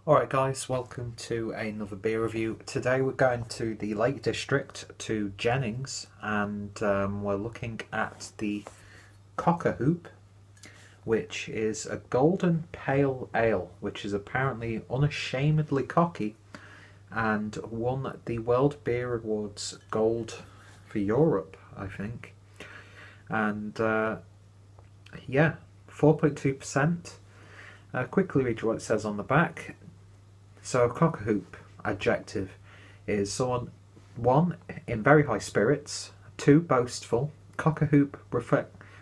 Alright guys, welcome to another beer review. Today we're going to the Lake District, to Jennings, and we're looking at the Cock-a-Hoop, which is a golden pale ale, which is apparently unashamedly cocky, and won the World Beer Awards Gold for Europe, I think. And yeah, 4.2%. Quickly read what it says on the back. So, Cock-a-Hoop, adjective, is someone, one, in very high spirits, two, boastful, Cock-a-Hoop,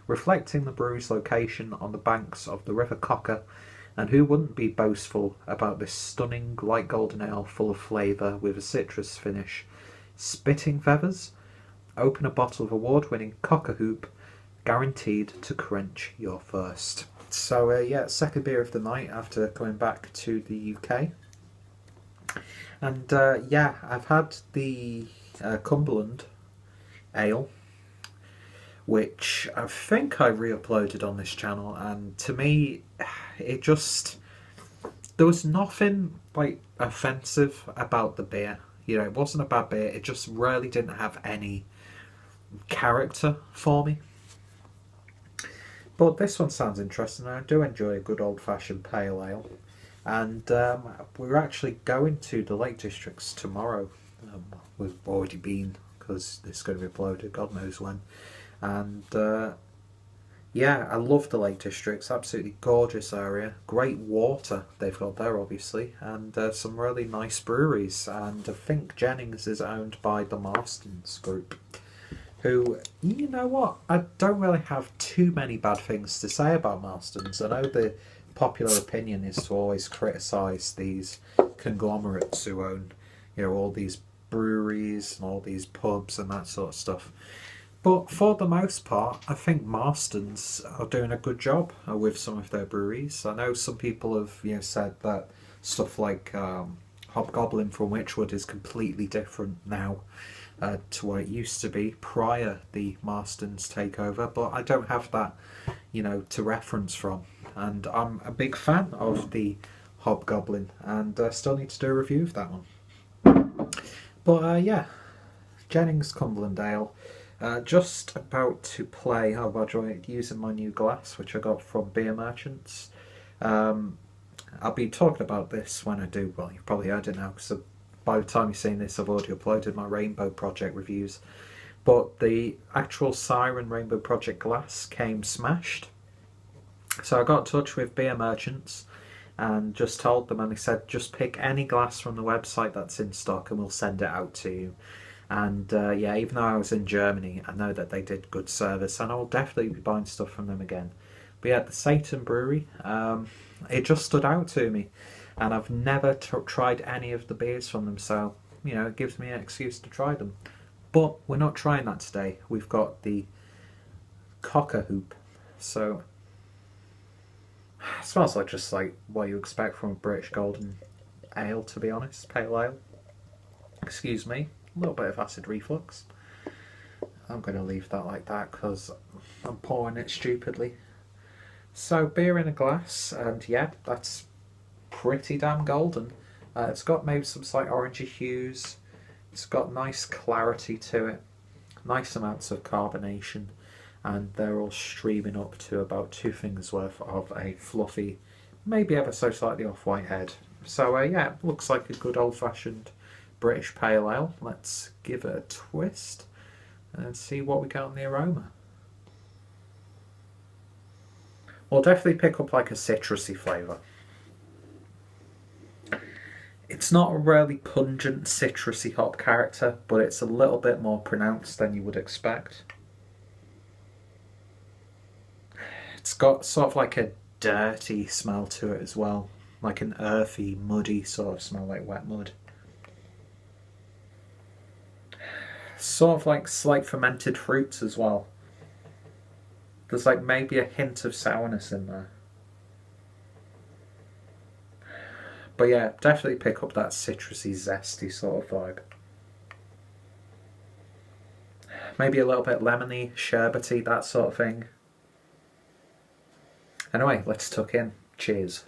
reflecting the brewery's location on the banks of the River Cocker, and who wouldn't be boastful about this stunning light golden ale full of flavour with a citrus finish. Spitting feathers, open a bottle of award-winning Cock-a-Hoop, guaranteed to quench your thirst. So, yeah, second beer of the night after coming back to the UK. And yeah, I've had the Cumberland Ale, which I think I re-uploaded on this channel, and to me, it just, there was nothing like offensive about the beer. You know, it wasn't a bad beer, it just really didn't have any character for me. But this one sounds interesting, and I do enjoy a good old-fashioned pale ale. And we're actually going to the Lake Districts tomorrow. We've already been, because this is going to be uploaded God knows when. And yeah, I love the Lake Districts, absolutely gorgeous area. Great water they've got there, obviously, and some really nice breweries. And I think Jennings is owned by the Marstons group, who, you know what, I don't really have too many bad things to say about Marston's. I know the popular opinion is to always criticise these conglomerates who own, you know, all these breweries and all these pubs and that sort of stuff. But for the most part, I think Marston's are doing a good job with some of their breweries. I know some people have, you know, said that stuff like Hobgoblin from Witchwood is completely different now to what it used to be prior the Marston's takeover, but I don't have that, you know, to reference from. And I'm a big fan of the Hobgoblin, and still need to do a review of that one. But yeah, Jennings Cumberland Ale. Just about to play. Oh, by the way, using my new glass, which I got from Beer Merchants. I'll be talking about this when I do. Well, you've probably heard it now, because by the time you're seeing this, I've already uploaded my Rainbow Project reviews. But the actual Siren Rainbow Project glass came smashed. So I got in touch with Beer Merchants and just told them, and they said, just pick any glass from the website that's in stock and we'll send it out to you. And yeah, even though I was in Germany, I know that they did good service, and I will definitely be buying stuff from them again. But yeah, the Satan Brewery, it just stood out to me, and I've never tried any of the beers from them, so, you know, it gives me an excuse to try them. But we're not trying that today. We've got the Cock-a-Hoop. So it smells like just like what you expect from a British golden ale, to be honest, pale ale. Excuse me, a little bit of acid reflux. I'm going to leave that like that because I'm pouring it stupidly. So beer in a glass, and yeah, that's pretty damn golden. It's got maybe some slight orangey hues. It's got nice clarity to it, nice amounts of carbonation, and they're all streaming up to about 2 fingers worth of a fluffy, maybe ever so slightly off-white head. So yeah, it looks like a good old-fashioned British pale ale. Let's give it a twist and see what we get on the aroma. We'll definitely pick up like a citrusy flavour. It's not a really pungent citrusy hop character, but it's a little bit more pronounced than you would expect. It's got sort of like a dirty smell to it as well, like an earthy, muddy sort of smell, like wet mud. Sort of like slight fermented fruits as well. There's like maybe a hint of sourness in there. But yeah, definitely pick up that citrusy, zesty sort of vibe. Maybe a little bit lemony, sherbety, that sort of thing. Anyway, let's tuck in. Cheers.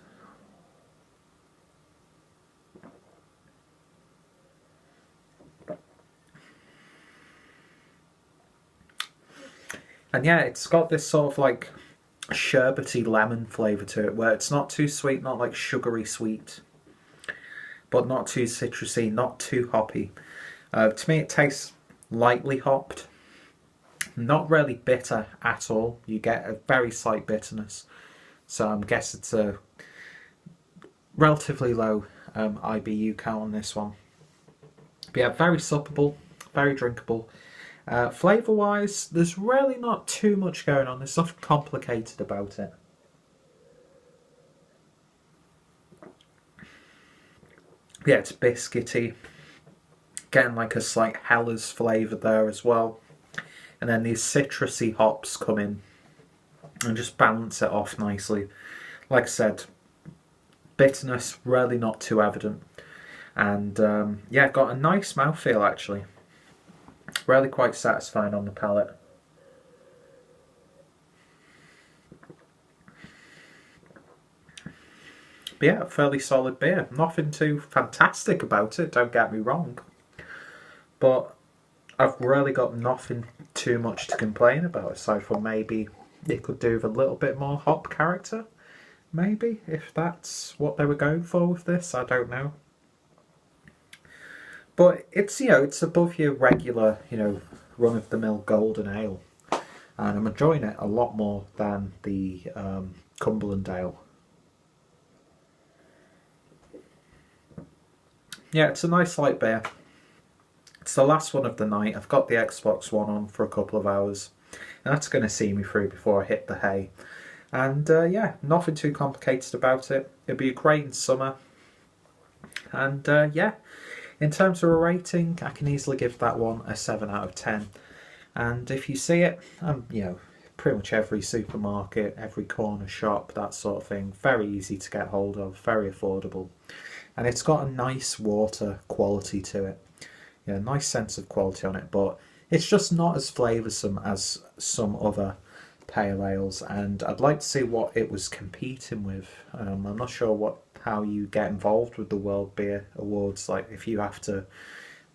And yeah, it's got this sort of like sherbety lemon flavour to it, where it's not too sweet, not like sugary sweet, but not too citrusy, not too hoppy. To me, it tastes lightly hopped, not really bitter at all. You get a very slight bitterness, so I guess it's a relatively low IBU count on this one. But yeah, very suppable, very drinkable. Flavour wise, there's really not too much going on. There's nothing complicated about it. Yeah, it's biscuity, getting like a slight Heller's flavour there as well. And then these citrusy hops come in and just balance it off nicely. Like I said, bitterness really not too evident. And yeah, got a nice mouthfeel actually. Really quite satisfying on the palate. But yeah, fairly solid beer. Nothing too fantastic about it, don't get me wrong. But I've really got nothing too much to complain about, aside from maybe it could do with a little bit more hop character. Maybe, if that's what they were going for with this, I don't know. But it's, it's above your regular, run-of-the-mill golden ale. And I'm enjoying it a lot more than the Cumberland ale. Yeah, it's a nice light beer. It's the last one of the night. I've got the Xbox One on for a couple of hours. And that's going to see me through before I hit the hay. And yeah, nothing too complicated about it. It'll be great in summer. And yeah, in terms of a rating, I can easily give that one a 7 out of 10. And if you see it, pretty much every supermarket, every corner shop, that sort of thing. Very easy to get hold of, very affordable. And it's got a nice water quality to it. Yeah, nice sense of quality on it, but it's just not as flavoursome as some other pale ales, and I'd like to see what it was competing with. I'm not sure how you get involved with the World Beer Awards, like if you have to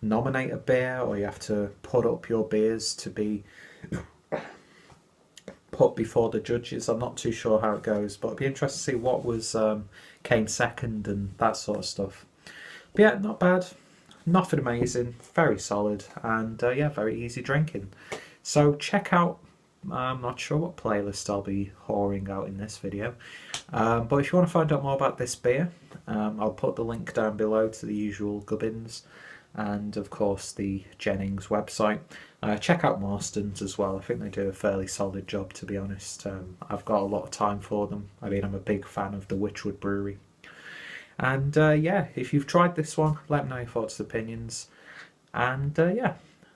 nominate a beer or you have to put up your beers to be put before the judges. I'm not too sure how it goes, but it'd be interesting to see what was came second and that sort of stuff. But yeah, not bad. Nothing amazing, very solid, and yeah, very easy drinking. So check out, I'm not sure what playlist I'll be whoring out in this video, but if you want to find out more about this beer, I'll put the link down below to the usual gubbins, and of course the Jennings website. Check out Marston's as well. I think they do a fairly solid job, to be honest. I've got a lot of time for them. I mean, I'm a big fan of the Witchwood Brewery. And yeah, if you've tried this one, let me know your thoughts and opinions. And yeah,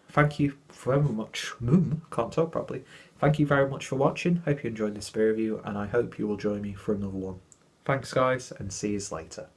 thank you very much. Can't talk properly. Thank you very much for watching. Hope you enjoyed this beer review, and I hope you will join me for another one. Thanks, guys, and see you later.